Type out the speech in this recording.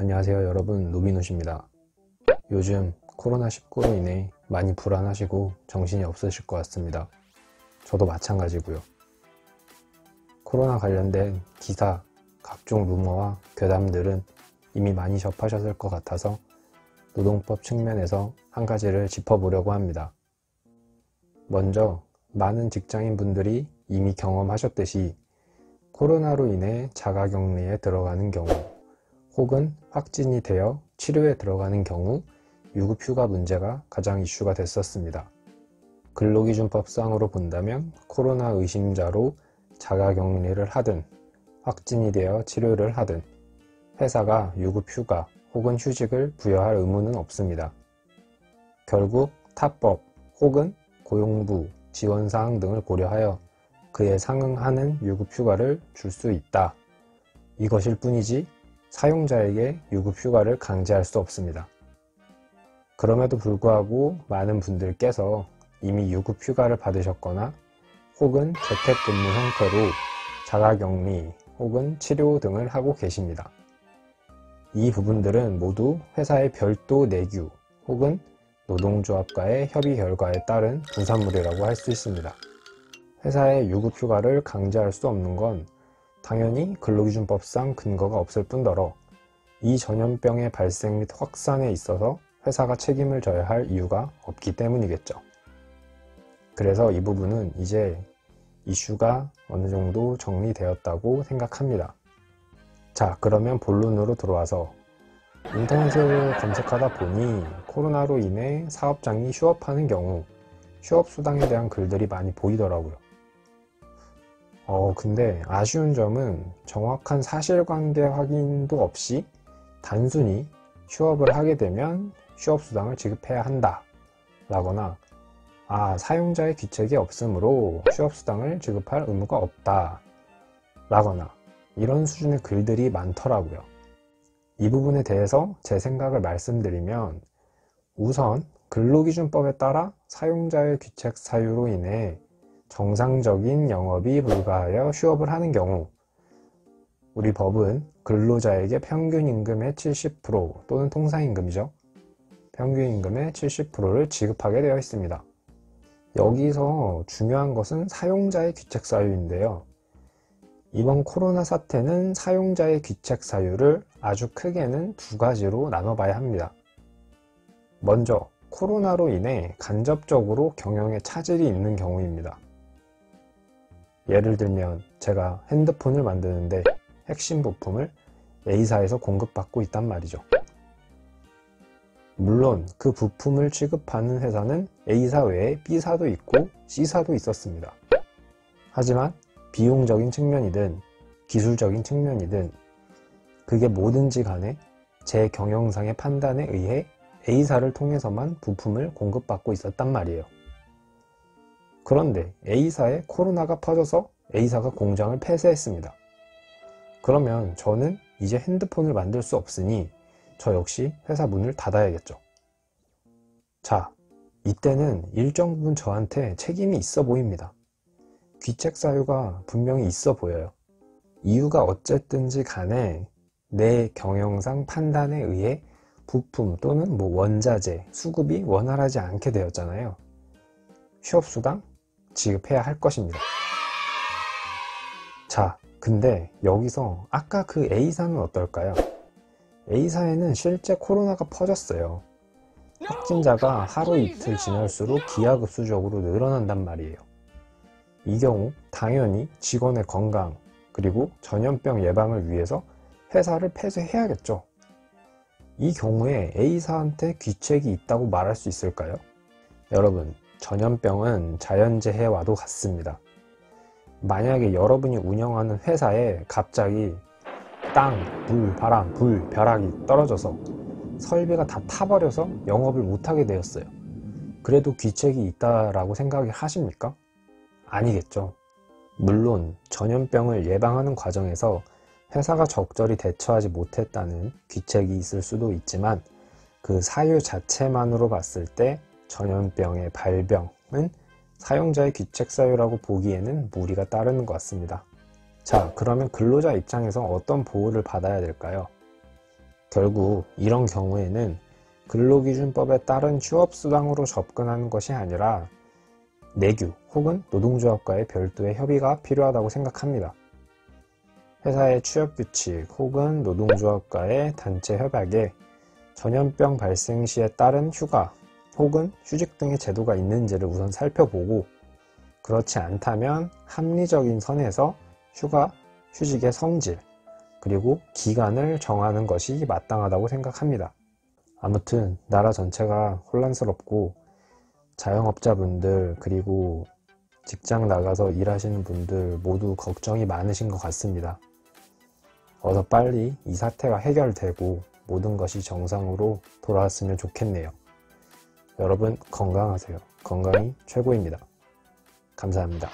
안녕하세요 여러분, 노비노시입니다. 요즘 코로나19로 인해 많이 불안하시고 정신이 없으실 것 같습니다. 저도 마찬가지고요. 코로나 관련된 기사, 각종 루머와 괴담들은 이미 많이 접하셨을 것 같아서 노동법 측면에서 한 가지를 짚어보려고 합니다. 먼저 많은 직장인분들이 이미 경험하셨듯이 코로나로 인해 자가격리에 들어가는 경우 혹은 확진이 되어 치료에 들어가는 경우 유급휴가 문제가 가장 이슈가 됐었습니다. 근로기준법상으로 본다면 코로나 의심자로 자가격리를 하든 확진이 되어 치료를 하든 회사가 유급휴가 혹은 휴직을 부여할 의무는 없습니다. 결국 타법 혹은 고용부 지원사항 등을 고려하여 그에 상응하는 유급휴가를 줄 수 있다. 이것일 뿐이지 사용자에게 유급휴가를 강제할 수 없습니다. 그럼에도 불구하고 많은 분들께서 이미 유급휴가를 받으셨거나 혹은 재택근무 형태로 자가격리 혹은 치료 등을 하고 계십니다. 이 부분들은 모두 회사의 별도 내규 혹은 노동조합과의 협의 결과에 따른 부산물이라고 할 수 있습니다. 회사의 유급휴가를 강제할 수 없는 건 당연히 근로기준법상 근거가 없을 뿐더러 이 전염병의 발생 및 확산에 있어서 회사가 책임을 져야 할 이유가 없기 때문이겠죠. 그래서 이 부분은 이제 이슈가 어느 정도 정리되었다고 생각합니다. 자, 그러면 본론으로 들어와서 인터넷을 검색하다 보니 코로나로 인해 사업장이 휴업하는 경우 휴업수당에 대한 글들이 많이 보이더라고요. 근데 아쉬운 점은 정확한 사실관계 확인도 없이 단순히 휴업을 하게 되면 휴업수당을 지급해야 한다 라거나 사용자의 귀책이 없으므로 휴업수당을 지급할 의무가 없다 라거나 이런 수준의 글들이 많더라고요. 이 부분에 대해서 제 생각을 말씀드리면 우선 근로기준법에 따라 사용자의 귀책 사유로 인해 정상적인 영업이 불가하여 휴업을 하는 경우 우리 법은 근로자에게 평균임금의 70% 또는 통상임금이죠. 평균임금의 70%를 지급하게 되어 있습니다. 여기서 중요한 것은 사용자의 귀책 사유인데요. 이번 코로나 사태는 사용자의 귀책 사유를 아주 크게는 두 가지로 나눠봐야 합니다. 먼저 코로나로 인해 간접적으로 경영에 차질이 있는 경우입니다. 예를 들면 제가 핸드폰을 만드는데 핵심 부품을 A사에서 공급받고 있단 말이죠. 물론 그 부품을 취급하는 회사는 A사 외에 B사도 있고 C사도 있었습니다. 하지만 비용적인 측면이든 기술적인 측면이든 그게 뭐든지 간에 제 경영상의 판단에 의해 A사를 통해서만 부품을 공급받고 있었단 말이에요. 그런데 A사에 코로나가 퍼져서 A사가 공장을 폐쇄했습니다. 그러면 저는 이제 핸드폰을 만들 수 없으니 저 역시 회사 문을 닫아야겠죠. 자, 이때는 일정 부분 저한테 책임이 있어 보입니다. 귀책 사유가 분명히 있어 보여요. 이유가 어쨌든지 간에 내 경영상 판단에 의해 부품 또는 원자재, 수급이 원활하지 않게 되었잖아요. 휴업수당 지급해야 할 것입니다. 자, 근데 여기서 아까 그 A사는 어떨까요? A사에는 실제 코로나가 퍼졌어요. 확진자가 하루 이틀 지날수록 기하급수적으로 늘어난단 말이에요. 이 경우 당연히 직원의 건강 그리고 전염병 예방을 위해서 회사를 폐쇄해야겠죠. 이 경우에 A사한테 귀책이 있다고 말할 수 있을까요? 여러분, 전염병은 자연재해와도 같습니다. 만약에 여러분이 운영하는 회사에 갑자기 땅, 물, 바람, 불, 벼락이 떨어져서 설비가 다 타버려서 영업을 못하게 되었어요. 그래도 귀책이 있다라고 생각하십니까? 아니겠죠. 물론 전염병을 예방하는 과정에서 회사가 적절히 대처하지 못했다는 귀책이 있을 수도 있지만 그 사유 자체만으로 봤을 때 전염병의 발병은 사용자의 귀책 사유라고 보기에는 무리가 따르는 것 같습니다. 자, 그러면 근로자 입장에서 어떤 보호를 받아야 될까요? 결국 이런 경우에는 근로기준법에 따른 휴업수당으로 접근하는 것이 아니라 내규 혹은 노동조합과의 별도의 협의가 필요하다고 생각합니다. 회사의 취업규칙 혹은 노동조합과의 단체 협약에 전염병 발생 시에 따른 휴가 혹은 휴직 등의 제도가 있는지를 우선 살펴보고, 그렇지 않다면 합리적인 선에서 휴가, 휴직의 성질, 그리고 기간을 정하는 것이 마땅하다고 생각합니다. 아무튼 나라 전체가 혼란스럽고 자영업자분들 그리고 직장 나가서 일하시는 분들 모두 걱정이 많으신 것 같습니다. 어서 빨리 이 사태가 해결되고 모든 것이 정상으로 돌아왔으면 좋겠네요. 여러분 건강하세요. 건강이 최고입니다. 감사합니다.